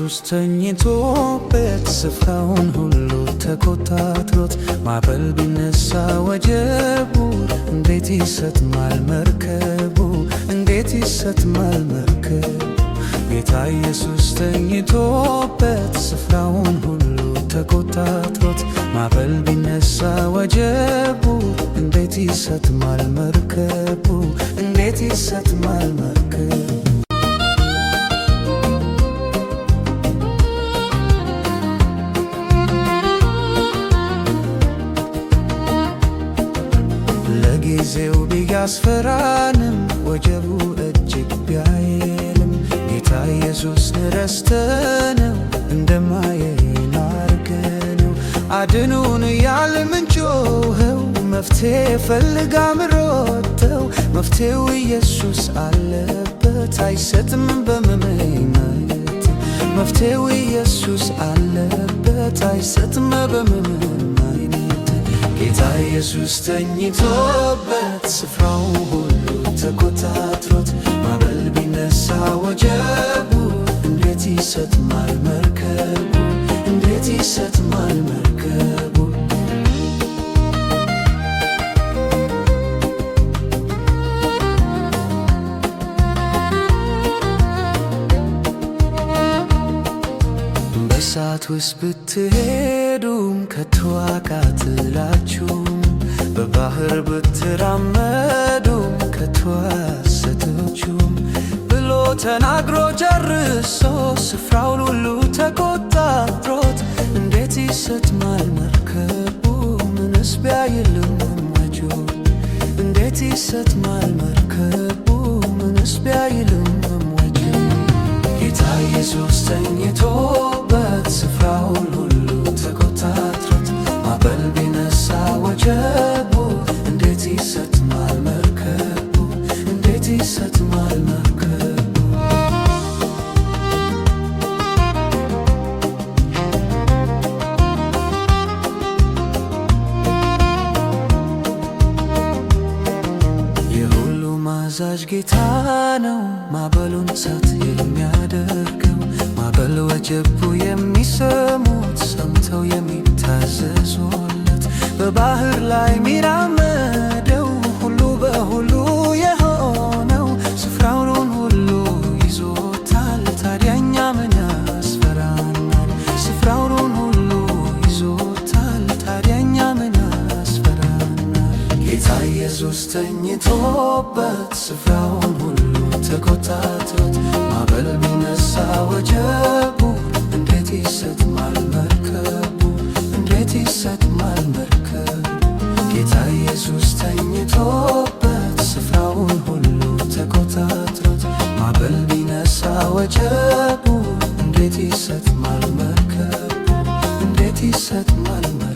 ኢየሱስ ተኝቶበት ስፍራውን ሁሉ ተቆጣጥሮት ማዕበል ቢነሳ ወጀቡ እንዴት ይሰጥማል መርከቡ እንዴት ይሰጥማል መርከቡ ጌታ ኢየሱስ ተኝቶበት ስፍራውን ሁሉ ተቆጣጥሮት ማዕበል ቢነሳ ወጀቡ እንዴት ይሰጥማል መርከቡ እንዴት ይሰጥማል መርከቡ ለጊዜው ቢያስፈራንም ወጀቡ እጅግ ቢያየልም ጌታ ኢየሱስን ረስተነው እንደማያየን አርገነው አድኑን እያልን ምንጮኸው መፍትሔ ፈልጋ ምሮጠው መፍትሔው ኢየሱስ አለበት አይሰጥም በምንም መፍትሔው ኢየሱስ አለበት አይሰጥም በምንም ጌታ ኢየሱስ ተኝቶበት ስፍራውን ሁሉ ተቆጣጥሮት ማዕበል ቢነሳ ወጀቡ እንዴት ይሰጥማል መርከቡ እንዴት ይሰጥማል መርከቡ በእሳት ውስጥ ብትሄዱም ከቶ አያቃጥላችሁም በባህር ብትራመዱም ከቶ አያሰጥማችሁም ብሎ ተናግሮ ጨርሶ ስፍራውን ሁሉ ተቆጣጥሮት እንዴት ይሰጥማል መርከቡ ምንስ ቢያይልም ወጀቡ እንዴት ይሰጥማል መርከቡ ምንስ ቢያይልም ወጀቡ ጌታ ኢየሱስ ተኝቶበት ስፍራውን ሁሉ ተቆጣጥሮት ማዕበል ቢነሳ ወጀቡ እንዴት ይሰጥማል መርከቡ እንዴት ይሰጥማል መርከቡ የሁሉም አዛዥ ጌታ ነው ማዕበሉን እሳት የሚያደርገው ማዕበል ወጀቡ የሚሰሙት ሰምተው የሚታዘዙለት በባህር ላይ ሚራመደው ሁሉ በሁሉ የሆነው ስፍራውን ሁሉ ይዞታል ታዲያ እኛ ምን ያስፈራናል ስፍራውን ሁሉ ይዞታል ታዲያ እኛ ምን ያስፈራናል ጌታ ኢየሱስ ተኝቶበት ስፍራውን ሁሉ ተቆጣጥሮት ማዕበል ቢነሳ ወጀቡ እንዴት ይሰጥማል መርከቡ እንዴት ይሰጥማል መርከቡ ጌታ ኢየሱስ ተኝቶበት ስፍራውን ሁሉ ተቆጣጥሮት ማዕበል ቢነሳ ወጀቡ እንዴት ይሰጥማል መርከቡ እንዴት ይሰጥማል መርከቡ